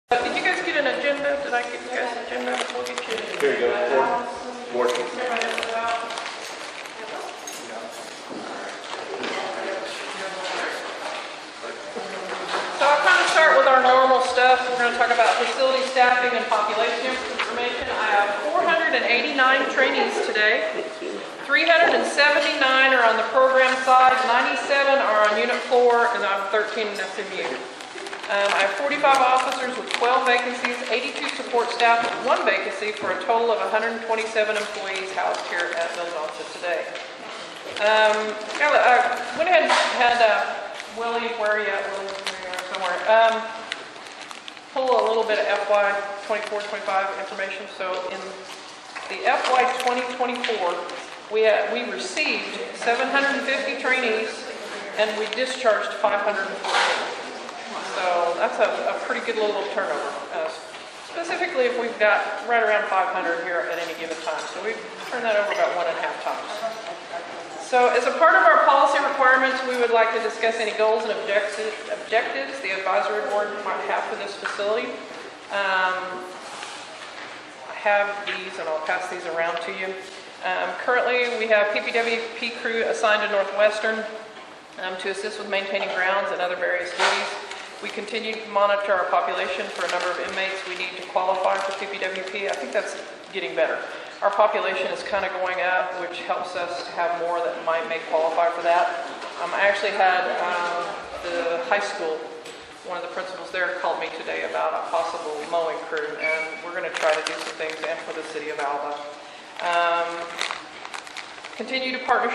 Did you guys get an agenda? Did I get you guys an agenda? We'll get you an agenda. Here you go. Board. So I'll kind of start with our normal stuff. We're going to talk about facility staffing and population information. I have 489 trainees today. 379 are on the program side, 97 are on Unit 4, and I'm 13 in SMU. I have 45 officers with 12 vacancies, 82 support staff with 1 vacancy for a total of 127 employees housed here at Bill Johnson today. I went ahead and had Willie, where are you at? Willie, somewhere. Pull a little bit of FY 24-25 information. So in the FY 2024, we received 750 trainees and we discharged 514. So that's a pretty good little turnover, specifically if we've got right around 500 here at any given time. So we've turned that over about 1.5 times. So as a part of our policy requirements, we would like to discuss any goals and objectives the advisory board might have for this facility. I have these and I'll pass these around to you. Currently we have PPWP crew assigned to Northwestern to assist with maintaining grounds and other various duties. We continue to monitor our population for a number of inmates we need to qualify for PPWP. I think that's getting better. Our population is kind of going up, which helps us to have more that may qualify for that. I actually had the high school, one of the principals there called me today about a possible mowing crew, and we're going to try to do some things and for the city of Alva. Continue to partner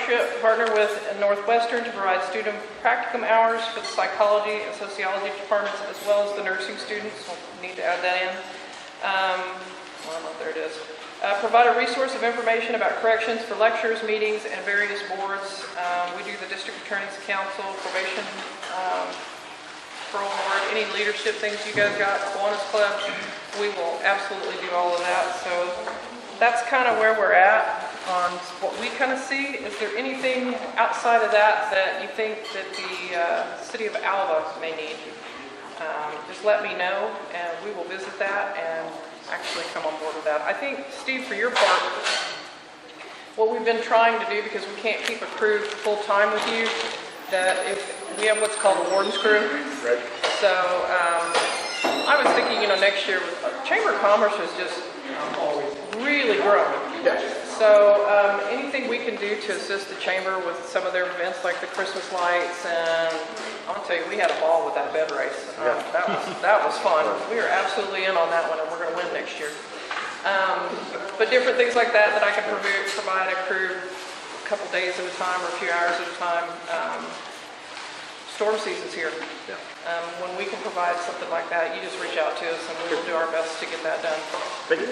with Northwestern to provide student practicum hours for the psychology and sociology departments as well as the nursing students. We'll need to add that in. There it is. Provide a resource of information about corrections for lectures, meetings, and various boards. We do the District Attorney's Council, probation, parole board, any leadership things you guys got, Kiwanis Club. We will absolutely do all of that. So that's kind of where we're at on what we kind of see. Is there anything outside of that that you think that the city of Alva may need? Just let me know and we will visit that and actually come on board with that. I think, Steve, for your part, what we've been trying to do, because we can't keep a crew full-time with you, that if we have what's called a warden's crew. Right. So I was thinking, next year, Chamber of Commerce has just really grown. Yes. So anything we can do to assist the chamber with some of their events like the Christmas lights, and I'll tell you, we had a ball with that bed race. That was fun. We are absolutely in on that one, and we're going to win next year. But different things like that I can provide a crew a couple days at a time or a few hours at a time. Storm season's here. Yeah. When we can provide something like that, you just reach out to us and we will do our best to get that done. Thank you.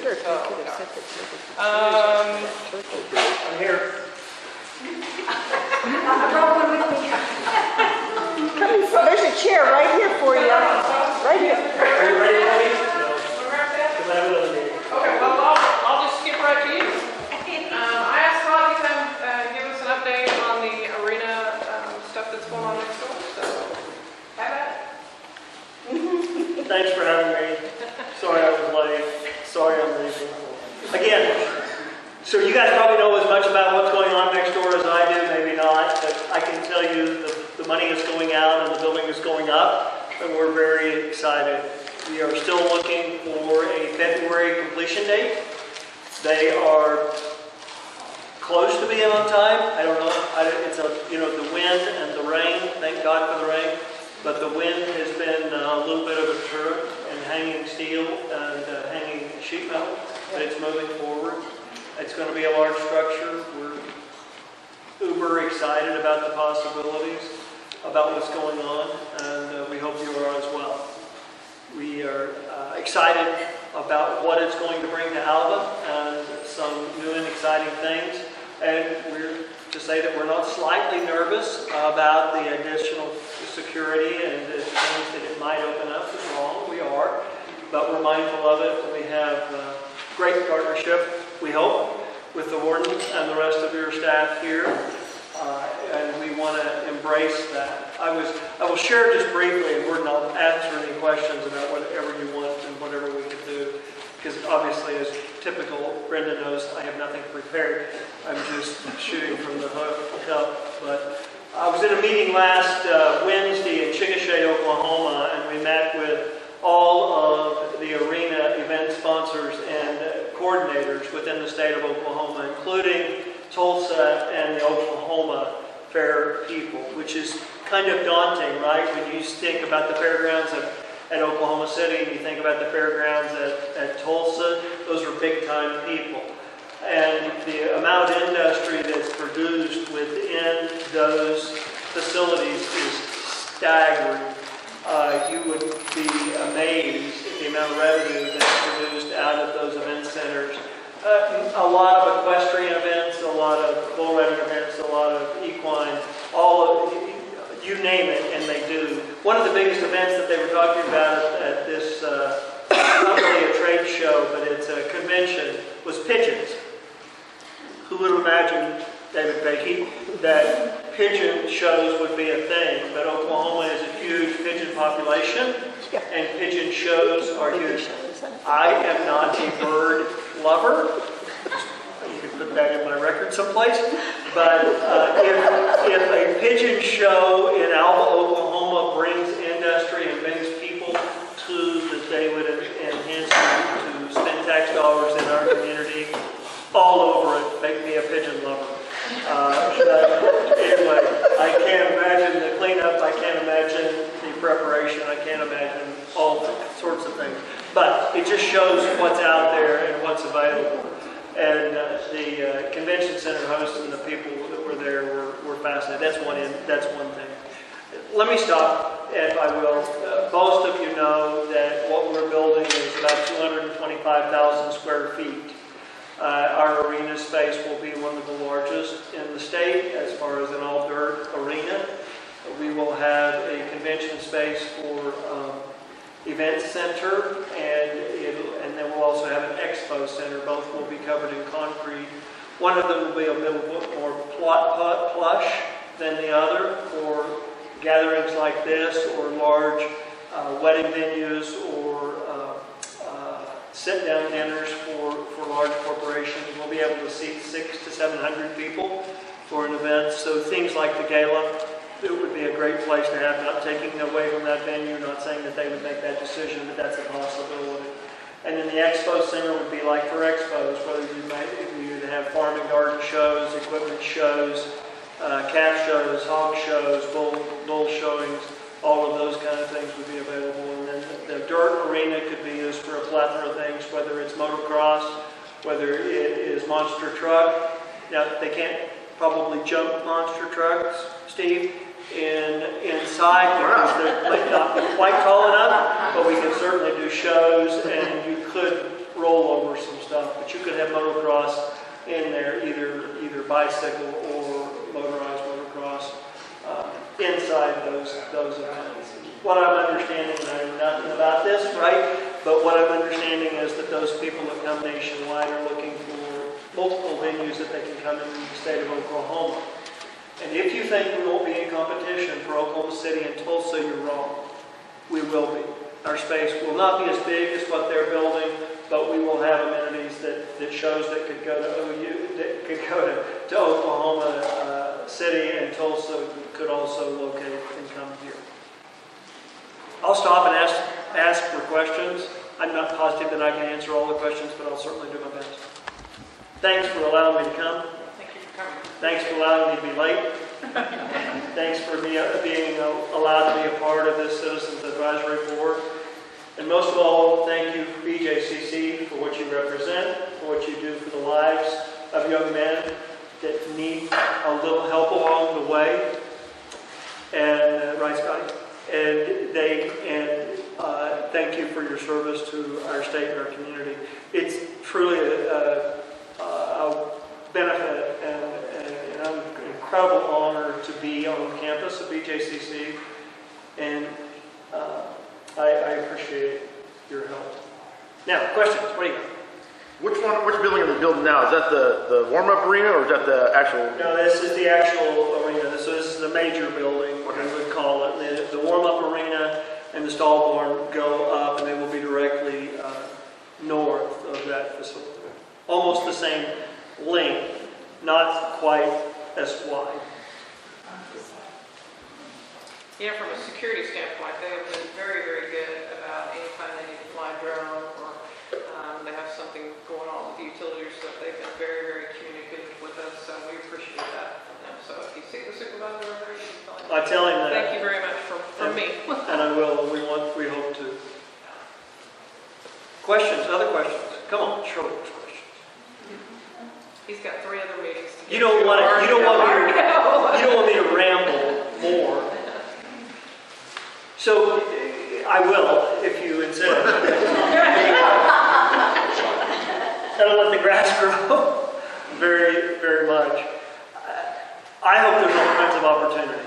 I'm here. I brought one with me. There's a chair right here for you. Right here. Are you ready, Wendy? Okay, well, I'll just skip right to you. I asked Todd to come give us an update on the arena stuff that's going on next door, so have at it. Thanks for having me. Sorry I was late. Sorry I'm leaving. Again, so you guys probably know as much about what's going on next door as I do, maybe not, but I can tell you the money is going out and the building is going up, and we're very excited. We are still looking for a February completion date. They are close to being on time. I don't know. It's the wind and the rain. Thank God for the rain. But the wind has been a little bit of a deterrent in hanging steel and hanging sheet metal. But it's moving forward. It's going to be a large structure. We're uber excited about the possibilities, about what's going on, and we hope you are as well. We are excited about what it's going to bring to Alva and some new and exciting things. And we're to say that we're not slightly nervous about the additional security and the things that it might open up is wrong. We are, but we're mindful of it. We have great partnership, we hope, with the wardens and the rest of your staff here. And we want to embrace that. I will share just briefly, and we're not answering any questions about whatever you want and whatever we could do. Because obviously, as typical, Brenda knows I have nothing prepared. I'm just shooting from the hip. But I was in a meeting last Wednesday in Chickasha, Oklahoma, and we met with all of the arena event sponsors and coordinators within the state of Oklahoma, including Tulsa and the Oklahoma Fair people, which is kind of daunting, right? When you think about the fairgrounds at Oklahoma City and you think about the fairgrounds at Tulsa, those are big-time people. And the amount of industry that's produced within those facilities is staggering. You would be amazed at the amount of revenue that's produced out of those event centers. A lot of equestrian events, a lot of bull riding events, a lot of equine, all of, you name it, and they do. One of the biggest events that they were talking about at this, not really a trade show, but it's a convention, was pigeons. Who would imagine, David Bakey, that pigeon shows would be a thing? But Oklahoma is a huge pigeon population, and pigeon shows are huge. I am not a bird lover. You can put that in my record someplace. But if a pigeon show in Alva, Oklahoma brings industry and brings people to that they would enhance to spend tax dollars in our community, all over it, make me a pigeon lover. Anyway, I can't imagine the cleanup, I can't imagine the preparation, I can't imagine all sorts of things. But it just shows what's out there and what's available. And the convention center hosts and the people that were there were fascinated. That's one thing. Let me stop, if I will. Most of you know that what we're building is about 225,000 square feet. Our arena space will be one of the largest in the state as far as an all-dirt arena. We will have a convention space for event center, and then we'll also have an expo center. Both will be covered in concrete. One of them will be a little bit more plush than the other for gatherings like this, or large wedding venues, or sit-down dinners for large corporations. We'll be able to seat 600 to 700 people for an event. So things like the gala, it would be a great place to have. Not taking away from that venue, not saying that they would make that decision, but that's a possibility. And then the expo center would be like for expos, whether you'd have farm and garden shows, equipment shows, calf shows, hog shows, bull showings, all of those kind of things would be available. And then the dirt arena could be used for a plethora of things, whether it's motocross, whether it is monster truck. Now, they can't probably jump monster trucks, Steve, inside because they might not be quite tall enough, but we can certainly do shows, and you could roll over some stuff. But you could have motocross in there, either bicycle or motorized motocross inside those events. What I'm understanding, and I know nothing about this, right? But what I'm understanding is that those people that come nationwide are looking for multiple venues that they can come into the state of Oklahoma. And if you think we won't be in competition for Oklahoma City and Tulsa, you're wrong. We will be. Our space will not be as big as what they're building, but we will have amenities that shows that could go to OU, that could go to Oklahoma City, and Tulsa could also locate and come here. I'll stop and ask for questions. I'm not positive that I can answer all the questions, but I'll certainly do my best. Thanks for allowing me to come. Thank you for coming. Thanks for allowing me to be late. Thanks for being allowed to be a part of this Citizens Advisory Board. And most of all, thank you, BJCC, for what you represent, for what you do for the lives of young men that need a little help along the way. And right, Scotty. And thank you for your service to our state and our community. It's truly a benefit and an incredible honor to be on campus of BJCC, and I appreciate your help. Now, questions? What do you got? Which building are they building now? Is that the warm-up arena or is that the actual? No, this is the actual arena. So this is the major building, what we would call it. The warm-up arena and the stall barn go up, and they will be directly north of that facility. Almost the same length, not quite as wide. Yeah, from a security standpoint, they have been very, very good about anytime they need to fly a drone or they have something going on with the utilities stuff. They've been very, very communicative with us, so we appreciate that from them. So if you see the supervisor over there, you can tell him. I tell him that. Thank you very much from me. And I will. We hope to. Questions? Other questions? Come on, Shirley. Questions. He's got 3 other meetings to get You don't to. want me to ramble more. So I will, if you insist. I don't let the grass grow very, very much. I hope there's all kinds of opportunity.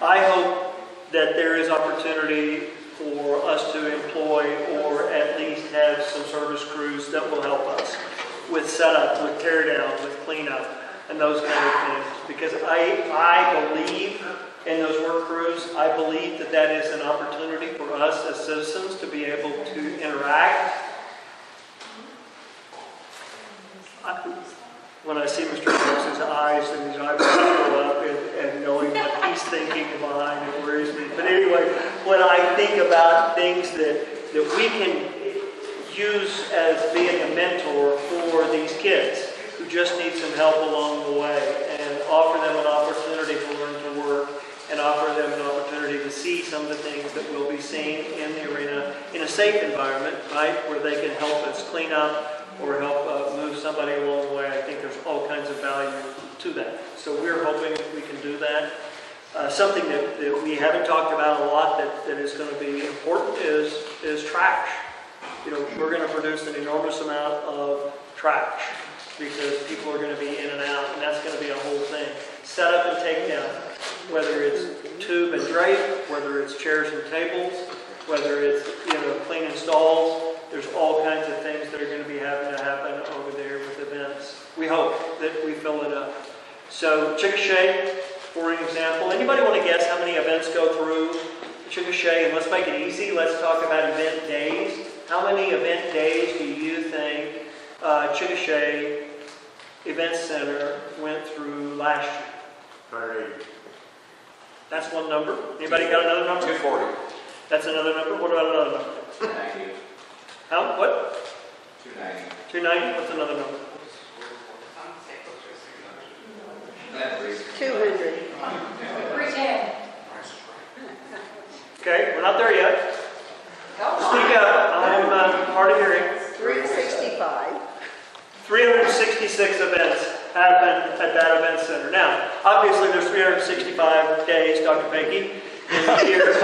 I hope that there is opportunity for us to employ or at least have some service crews that will help us with setup, with tear down, with cleanup, and those kind of things. Because I believe in those work crews. I believe that that is an opportunity for us as citizens to be able to interact. When I see Mr. Thompson's eyes and his eyebrows go up and knowing what he's thinking behind and where he's been. But anyway, when I think about things that we can use as being a mentor for these kids who just need some help along the way and offer them an opportunity to learn to work and offer them an opportunity to see some of the things that will be seen in the arena in a safe environment, right, where they can help us clean up or help move somebody along the way. I think there's all kinds of value to that. So we're hoping we can do that. Something that we haven't talked about a lot that is going to be important is trash. You know, we're going to produce an enormous amount of trash because people are going to be in and out, and that's going to be a whole thing. Set up and take down, whether it's tube and drape, whether it's chairs and tables, whether it's, cleaning stalls. There's all kinds of things that are going to be having to happen over there with events. We hope that we fill it up. So Chickasha, for example, anybody want to guess how many events go through Chickasha? And let's make it easy. Let's talk about event days. How many event days do you think Chickasha Event Center went through last year? 180. That's one number. Anybody got another number? 240. That's another number. What about another number? 290. How? What? 290. 290. What's another number? 200. 310. Okay, we're not there yet. Speak up. I'm hard of hearing. 365. 366 events happen at that event center. Now, obviously there's 365 days, Dr. Pankey, in the year.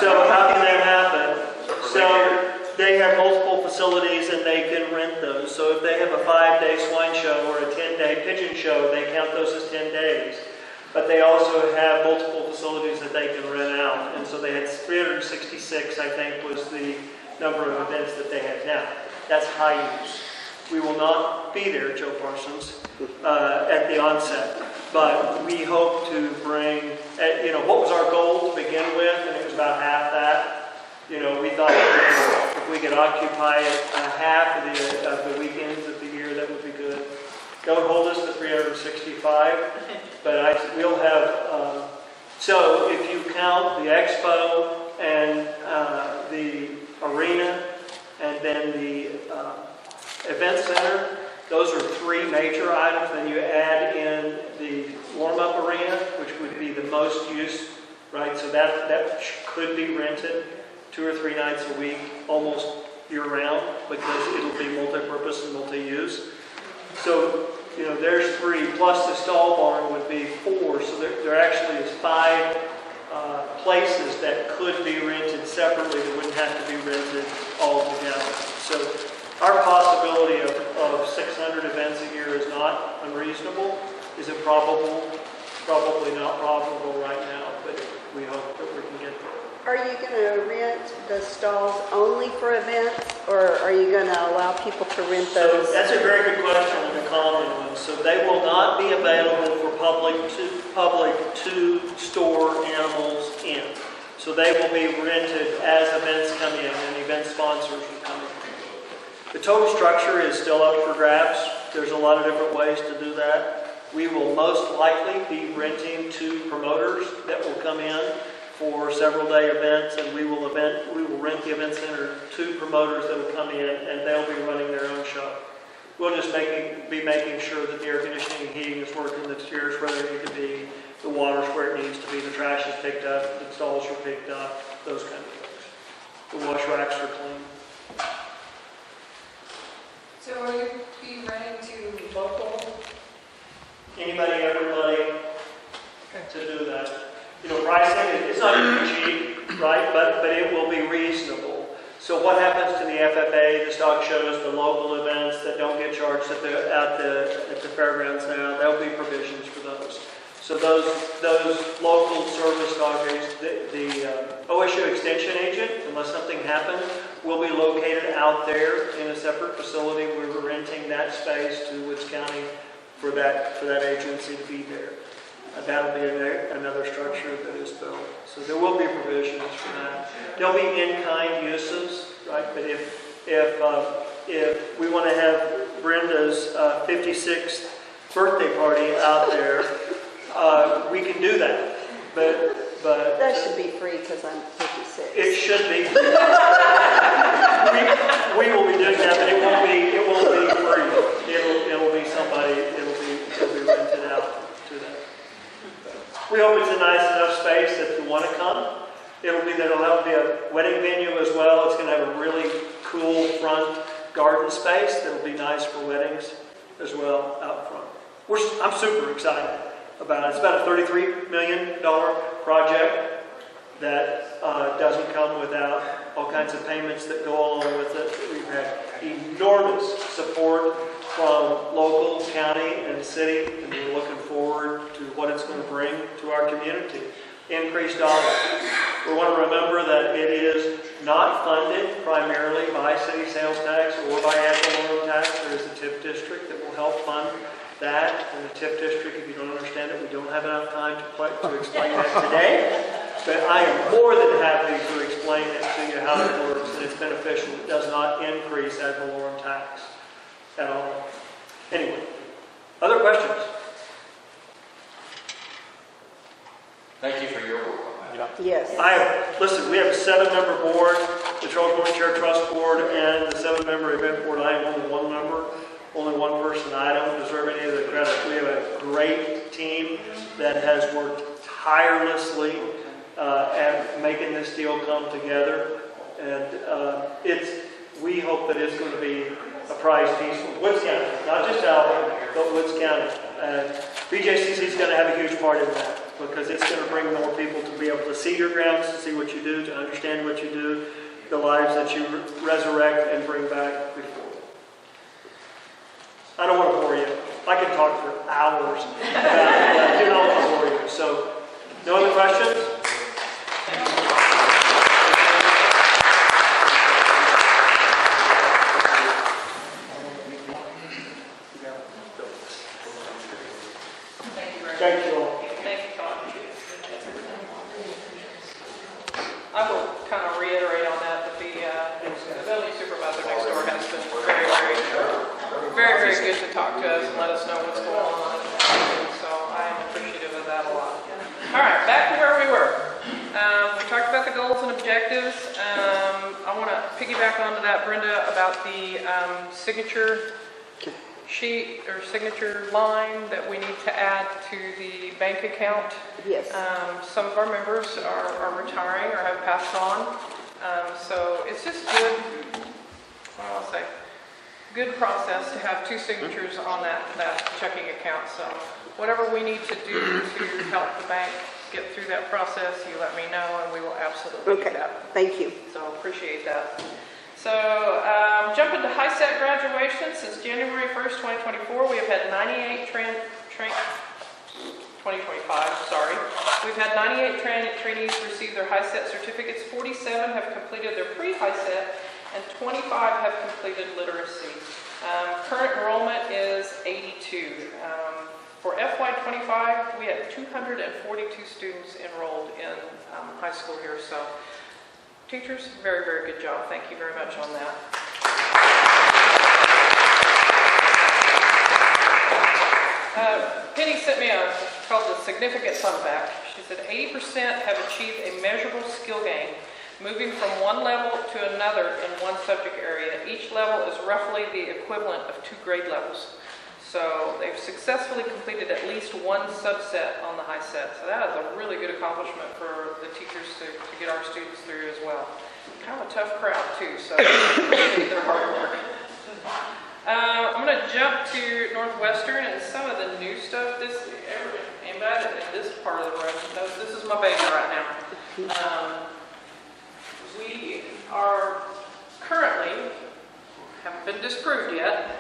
So how can that happen? So they have multiple facilities and they can rent those. So if they have a 5-day swine show or a 10-day pigeon show, they count those as 10 days. But they also have multiple facilities that they can rent out. And so they had 366, I think, was the number of events that they had. Now, that's high use. We will not be there, Joe Parsons, at the onset. But we hope to bring, what was our goal to begin with? And it was about half that. We thought if we could occupy it half of the weekends of the year, that would be good. Don't hold us to 365, but we'll have, so if you count the expo and the arena and then the event center, those are 3 major items. Then you add in the warm-up arena, which would be the most use, right? So that could be rented 2 or 3 nights a week, almost year-round, because it'll be multi-purpose and multi-use. So, there's 3, plus the stall barn would be 4. So there actually is 5 places that could be rented separately that wouldn't have to be rented all together. So our possibility of 600 events a year is not unreasonable. Is it probable? Probably not probable right now, but we hope that we can get there. Are you going to rent the stalls only for events, or are you going to allow people to rent So those? that's a very good question and a common one. So they will not be available for public to store animals in. So they will be rented as events come in and event sponsors will come in. The total structure is still up for grabs. There's a lot of different ways to do that. We will most likely be renting to promoters that will come in for several day events, and we will rent the event center to promoters that will come in, and they'll be running their own show. We'll just be making sure that the air conditioning and heating is working, the chairs where they need to be, the water's where it needs to be, the trash is picked up, the stalls are picked up, those kind of things. The wash racks are clean. So will you be renting to local? Anybody, everybody to do that. You know, pricing, it's not going to be cheap, right? But it will be reasonable. So what happens to the FFA, the stock shows, the local events that don't get charged at the fairgrounds now? There will be provisions for those. So those local service stockers, the OSU extension agent, unless something happens, will be located out there in a separate facility. We're renting that space to Woods County for that agency to be there. That'll be another structure that is built. So there will be provisions for that. There'll be in-kind uses, right? But if we want to have Brenda's 56th birthday party out there, we can do that. But That should be free because I'm 56. it should be. we will be doing that, but it won't be free. It'll be somebody. It'll be rented out to them. We hope it's a nice enough space that if you want to come. There'll have to be a wedding venue as well. It's going to have a really cool front garden space that'll be nice for weddings as well out front. I'm super excited about it. It's about a $33 million project that doesn't come without all kinds of payments that go along with it. We've had enormous support from local, county, and city, and we're looking forward to what it's going to bring to our community. Increased dollars. We want to remember that it is not funded primarily by city sales tax or by ad valorem tax. There is a TIP district that will help fund that. And the TIP district, if you don't understand it, we don't have enough time to explain that today. But I am more than happy to explain it to you how it works, and it's beneficial. It does not increase ad valorem tax at all. Anyway, other questions? Thank you for your work on that. Yes. Listen, we have a 7-member board, the Charles Morning Chair Trust Board, and the 7-member event board. I am only one member, only one person. I don't deserve any of the credit. We have a great team that has worked tirelessly at making this deal come together. And we hope that it's going to be a prize piece for Woods County, not just Alva, but Woods County. And BJCC is going to have a huge part in that, because it's going to bring more people to be able to see your grounds, to see what you do, to understand what you do, the lives that you resurrect and bring back before. I don't want to bore you. I can talk for hours about it, but I do not want to bore you. So, no other questions? Thank you all. Thank you, Todd. I will kind of reiterate on that the building supervisor next door has been very good to talk to us and let us know what's going on. So I am appreciative of that a lot. All right, back to where we were. We talked about the goals and objectives. I want to piggyback onto that, Brenda, about the signature sheet or signature line that we need to add to the bank account. Yes. Some of our members are retiring or have passed on. So it's just good, I'll say, good process to have 2 signatures on that checking account. So whatever we need to do to help the bank get through that process, you let me know and we will absolutely do that. Thank you. So appreciate that. So jumping to high-set graduation, since January 1st, 2024, we have had 98 2025, sorry. We've had 98 trainees receive their high-set certificates, 47 have completed their pre-high-set, and 25 have completed literacy. Current enrollment is 82. For FY25, we had 242 students enrolled in high school here, so teachers, very, very good job. Thank you very much on that. Penny sent me called the significant sum back. She said 80% have achieved a measurable skill gain, moving from one level to another in one subject area. Each level is roughly the equivalent of 2 grade levels. So they've successfully completed at least one subset on the high set. So that is a really good accomplishment for the teachers to get our students through as well. Kind of a tough crowd too, so appreciate their hard work. I'm going to jump to Northwestern and some of the new stuff. Anybody in this part of the room knows this is my baby right now. We are currently, haven't been disproved yet,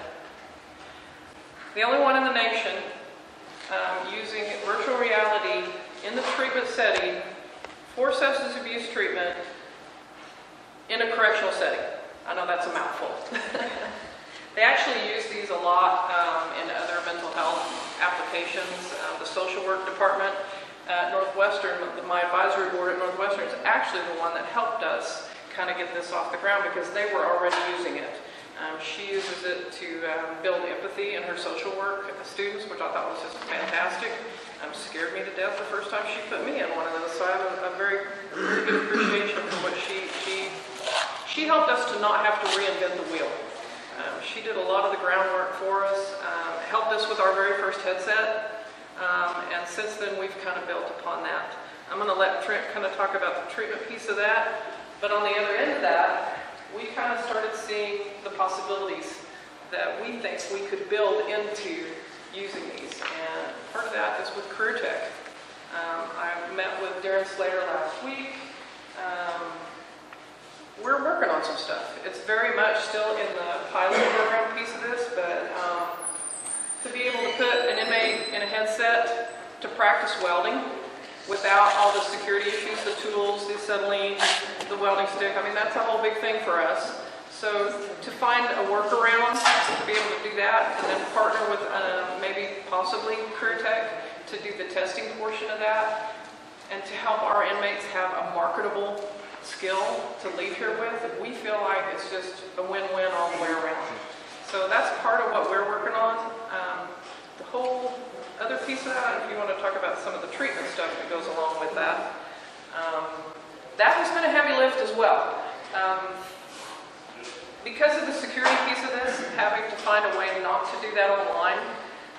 the only one in the nation using virtual reality in the treatment setting for substance abuse treatment in a correctional setting. I know that's a mouthful. They actually use these a lot in other mental health applications. The social work department at Northwestern, my advisory board at Northwestern, is actually the one that helped us kind of get this off the ground because they were already using it. She uses it to build empathy in her social work students, which I thought was just fantastic. Scared me to death the first time she put me in one of those, so I have a very good appreciation for what she helped us to not have to reinvent the wheel. She did a lot of the groundwork for us, helped us with our very first headset, and since then we've kind of built upon that. I'm going to let Trent kind of talk about the treatment piece of that, but on the other end of that, we kind of started seeing the possibilities that we think we could build into using these. And part of that is with Career Tech. I met with Darren Slater last week. We're working on some stuff. It's very much still in the pilot program piece of this, but to be able to put an inmate in a headset to practice welding without all the security issues, the tools, the acetylene, the welding stick. I mean, that's a whole big thing for us. So to find a workaround to be able to do that and then partner with maybe possibly Career Tech to do the testing portion of that and to help our inmates have a marketable skill to leave here with, we feel like it's just a win-win all the way around. So that's part of what we're working on. The whole other piece of that, if you want to talk about some of the treatment stuff that goes along with that, that has been a heavy lift as well. Because of the security piece of this, having to find a way not to do that online,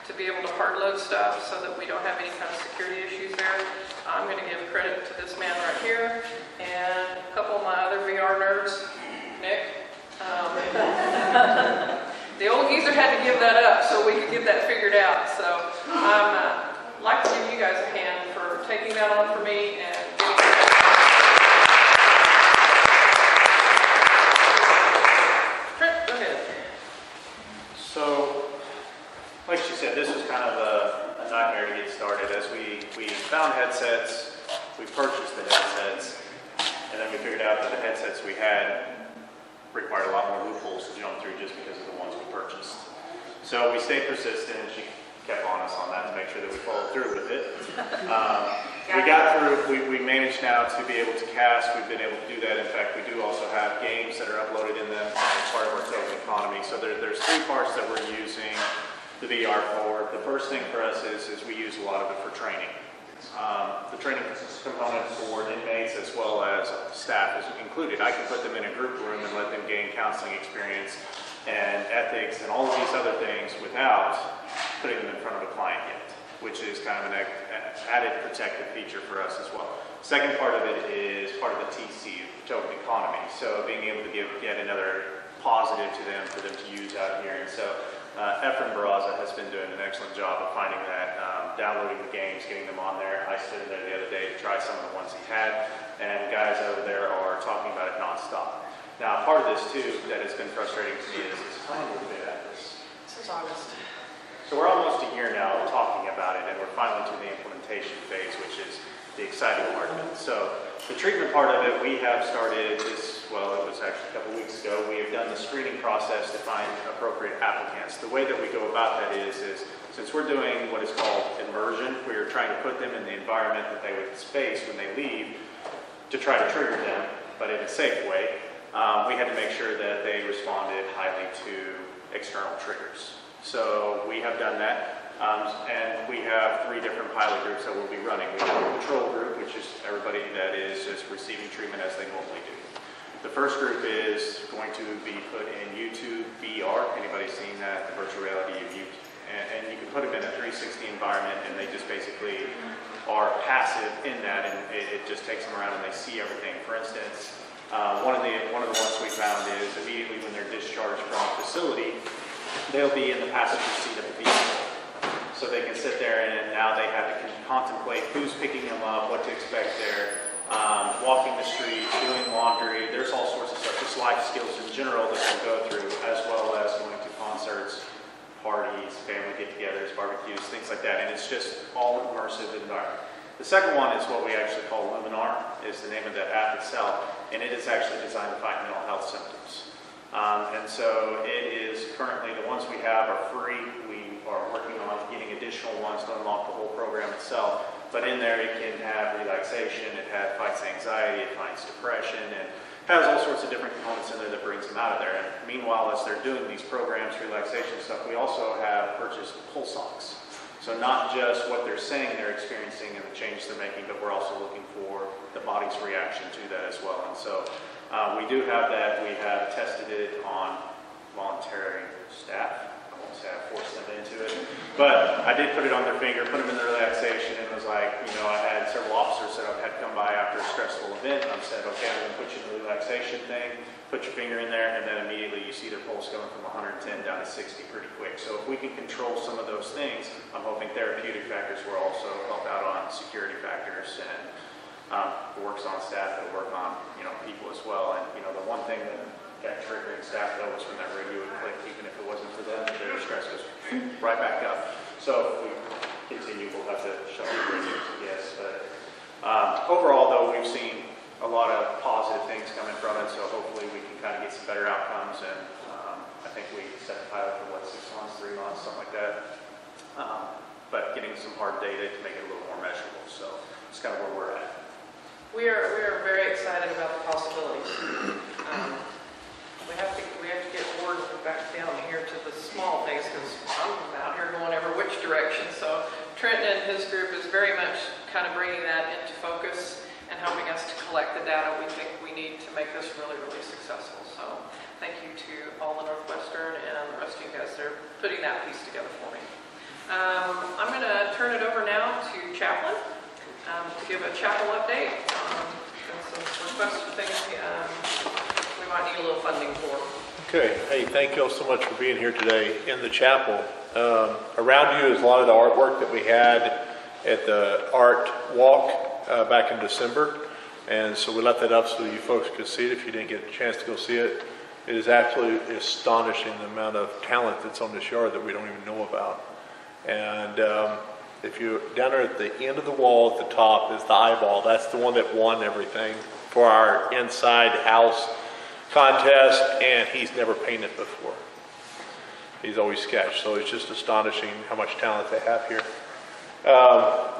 to be able to hard load stuff so that we don't have any kind of security issues there, I'm going to give credit to this man right here and a couple of my other VR nerds, Nick. The old geezer had to give that up so we could get that figured out. So I'm like to give you guys a hand for taking that on for me and getting that. Trent, go ahead. So, like she said, this was kind of a nightmare to get started. As we found headsets, we purchased the headsets, and then we figured out that the headsets we had required a lot more loopholes to jump through just because of the ones we purchased. So we stayed persistent, and she kept on us on that to make sure that we followed through with it. We got through, we managed now to be able to cast. We've been able to do that. In fact, we do also have games that are uploaded in them as part of our token economy. So there's 3 parts that we're using the VR for. The first thing for us is we use a lot of it for training. The training component for inmates as well as staff is included. I can put them in a group room and let them gain counseling experience and ethics and all of these other things without putting them in front of a client yet, which is kind of an added protective feature for us as well. Second part of it is part of the TC, the token economy. So being able to give yet another positive to them for them to use out here. And so Efren Barraza has been doing an excellent job of finding that, downloading the games, getting them on there. I stood in there the other day to try some of the ones he had, and guys over there are talking about it nonstop. Now, part of this too that has been frustrating to me is tell me a little bit about this. This is August. So we're almost a year now talking about it, and we're finally to the implementation phase, which is the exciting part of it. So the treatment part of it, we have started this, well, it was actually a couple weeks ago. We have done the screening process to find appropriate applicants. The way that we go about that is since we're doing what is called immersion, we are trying to put them in the environment that they would face when they leave to try to trigger them, but in a safe way. We had to make sure that they responded highly to external triggers. So we have done that, and we have 3 different pilot groups that we'll be running. We have a control group, which is everybody that is just receiving treatment as they normally do. The first group is going to be put in YouTube VR. Anybody seen that? The virtual reality of YouTube. And you can put them in a 360 environment, and they just basically are passive in that, and it just takes them around and they see everything. For instance, one of the ones we found is immediately when they're discharged from a facility, they'll be in the passenger seat of the vehicle. So they can sit there, and now they have to contemplate who's picking them up, what to expect there, walking the street, doing laundry. There's all sorts of stuff, just life skills in general that they'll go through, as well as going to concerts, parties, family get-togethers, barbecues, things like that. And it's just all immersive environment. The second one is what we actually call Luminar, is the name of the app itself, and it is actually designed to fight mental health symptoms. And so it is currently, the ones we have are free. We are working on getting additional ones to unlock the whole program itself. But in there it can have relaxation, it fights anxiety, it fights depression, and has all sorts of different components in there that brings them out of there. And meanwhile, as they're doing these programs, relaxation stuff, we also have purchased pulse ox. So not just what they're saying they're experiencing and the change they're making, but we're also looking for the body's reaction to that as well. And so we do have that. We have tested it on voluntary staff. I won't say I forced them into it, but I did put it on their finger, put them in the relaxation, and was like, I had several officers that I've had come by after a stressful event, and I said, okay, I'm going to put you in the relaxation thing, put your finger in there, and then immediately you see their pulse going from 110 down to 60 pretty quick. So if we can control some of those things, I'm hoping therapeutic factors will also help out on security factors, and works on staff that work on, people as well. And, the one thing that got triggering staff though was when that radio would click, even if it wasn't for them, their stress goes right back up. So if we continue, we'll have to shut the radios, I guess. But overall though, we've seen a lot of positive things coming from it, so hopefully we can kind of get some better outcomes. And I think we set a pilot for 6 months, 3 months, something like that. But getting some hard data to make it a little more measurable. So it's kind of where we're at. We are very excited about the possibilities. We have to get word back down here to the small things, because I'm out here going every which direction. So Trenton and his group is very much kind of bringing that into focus and helping us to collect the data we think we need to make this really, really successful. So thank you to Alva Northwestern and the rest of you guys that are putting that piece together for me. I'm going to turn it over now to Chaplain to give a chapel update on some requests for things we might need a little funding for. Okay. Hey, thank you all so much for being here today in the chapel. Around you is a lot of the artwork that we had at the art walk back in December. And so we left that up so you folks could see it if you didn't get a chance to go see it. It is absolutely astonishing the amount of talent that's on this yard that we don't even know about. And if you're down there at the end of the wall at the top is the eyeball. That's the one that won everything for our inside house contest, and he's never painted before. He's always sketched, so it's just astonishing how much talent they have here.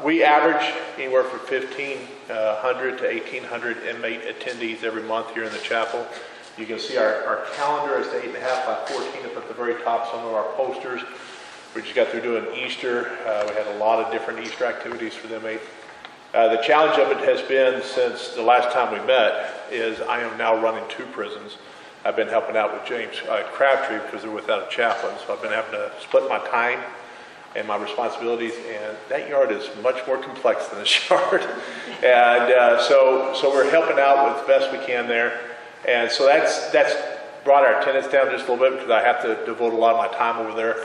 We average anywhere from 1,500 to 1,800 inmate attendees every month here in the chapel. You can see our calendar is 8.5 by 14 up at the very top, some of our posters. We just got through doing Easter. We had a lot of different Easter activities for the inmates. The challenge of it has been, since the last time we met, is I am now running 2 prisons. I've been helping out with James Crabtree because they're without a chaplain, so I've been having to split my time and my responsibilities, and that yard is much more complex than this yard. And so we're helping out with the best we can there. And so that's brought our attendance down just a little bit because I have to devote a lot of my time over there.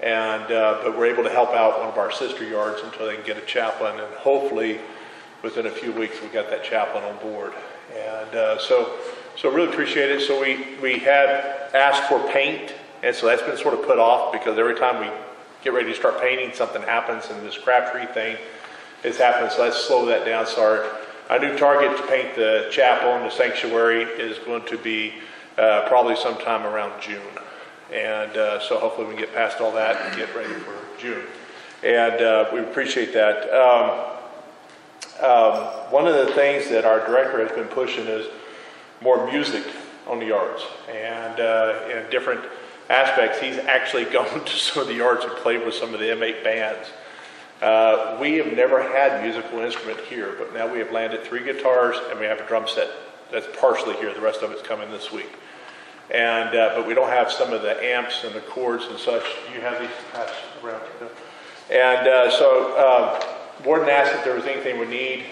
And but we're able to help out one of our sister yards until they can get a chaplain, and hopefully within a few weeks we got that chaplain on board. And so really appreciate it. So we had asked for paint, and so that's been sort of put off because every time we get ready to start painting, something happens, and this Crabtree thing has happened, so let's slow that down. So our new target to paint the chapel and the sanctuary is going to be probably sometime around June. And so hopefully we can get past all that and get ready for June. And we appreciate that. One of the things that our director has been pushing is more music on the yards. And in different aspects, he's actually gone to some of the yards and played with some of the inmate bands. We have never had musical instrument here, but now we have landed 3 guitars and we have a drum set that's partially here. The rest of it's coming this week. And but we don't have some of the amps and the chords and such. You have these patched around. And so Warden asked if there was anything we need.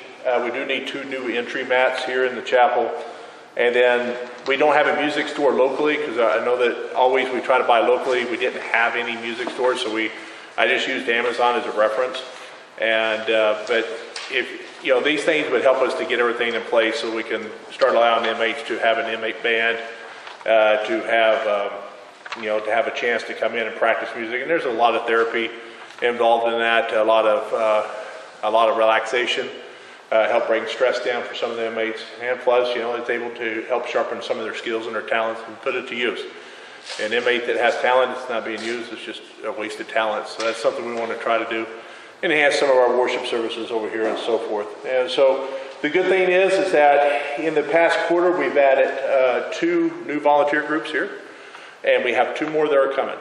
We do need 2 new entry mats here in the chapel. And then we don't have a music store locally, because I know that always we try to buy locally. We didn't have any music stores, so I just used Amazon as a reference. And but if these things would help us to get everything in place, so we can start allowing inmates to have an inmate band, to have a chance to come in and practice music. And there's a lot of therapy involved in that, a lot of relaxation. Help bring stress down for some of the inmates, and plus, it's able to help sharpen some of their skills and their talents and put it to use. An inmate that has talent that's not being used is just a waste of talent. So that's something we want to try to do. Enhance some of our worship services over here and so forth. And so the good thing is that in the past quarter, we've added 2 new volunteer groups here, and we have 2 more that are coming.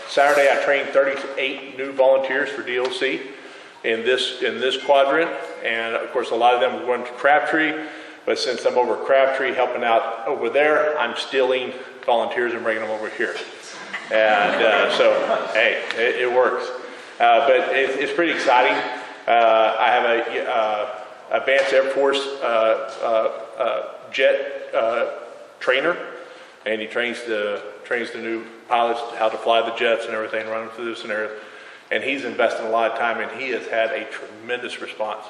Saturday, I trained 38 new volunteers for DLC in this quadrant, and of course a lot of them are going to Crabtree, but since I'm over Crabtree helping out over there, I'm stealing volunteers and bringing them over here. And so hey, it works, but it's pretty exciting. I have a advanced Air Force jet trainer, and he trains the new pilots how to fly the jets and everything, run them through the scenarios. And he's invested a lot of time, and he has had a tremendous response.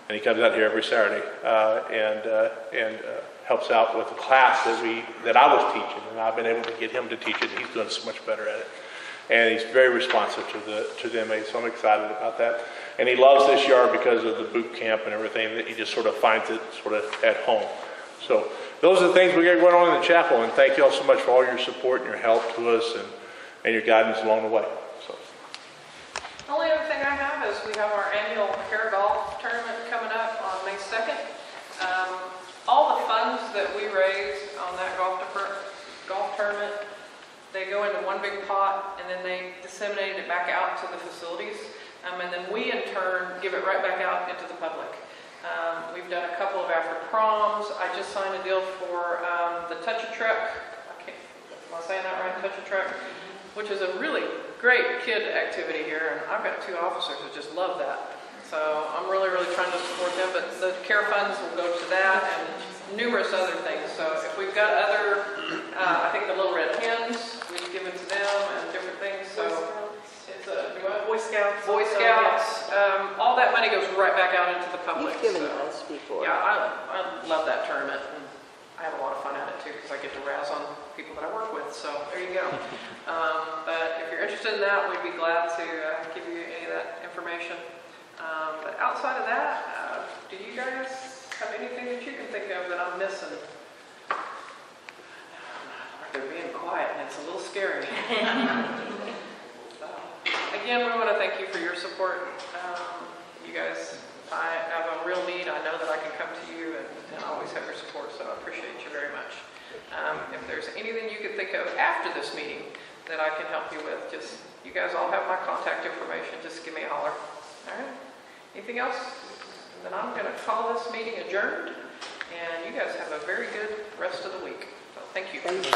And he comes out here every Saturday and helps out with the class that I was teaching, and I've been able to get him to teach it. And he's doing so much better at it, and he's very responsive to the inmates. So I'm excited about that. And he loves this yard because of the boot camp and everything. That he just sort of finds it sort of at home. So those are the things we got going on in the chapel. And thank you all so much for all your support and your help to us and your guidance along the way. The only other thing I have is we have our annual Care Golf tournament coming up on May 2nd. All the funds that we raise on that golf tournament, they go into one big pot, and then they disseminate it back out to the facilities. And then we, in turn, give it right back out into the public. We've done a couple of after proms. I just signed a deal for the Touch-A-Truck. Am I saying that right? Touch-A-Truck? Which is a really great kid activity here, and I've got 2 officers who just love that. So I'm really, really trying to support them, but the care funds will go to that and numerous other things. So if we've got other, I think the Little Red Hens, we've given to them and different things. So it's Boy Scouts. All that money goes right back out into the public. You've given us before. Yeah, I love that tournament. And I have a lot of fun at it too, because I get to razz on people that I work with. So there you go. But if you're interested in that, we'd be glad to give you any of that information. But outside of that, do you guys have anything that you can think of that I'm missing? They're being quiet, and it's a little scary. Again, we want to thank you for your support. You guys, I have a real need. I know that I can come to you and always have your support, so I appreciate you very much. If there's anything you could think of after this meeting that I can help you with, you guys all have my contact information. Just give me a holler. All right? Anything else? Then I'm going to call this meeting adjourned, and you guys have a very good rest of the week. So thank you. Thank you.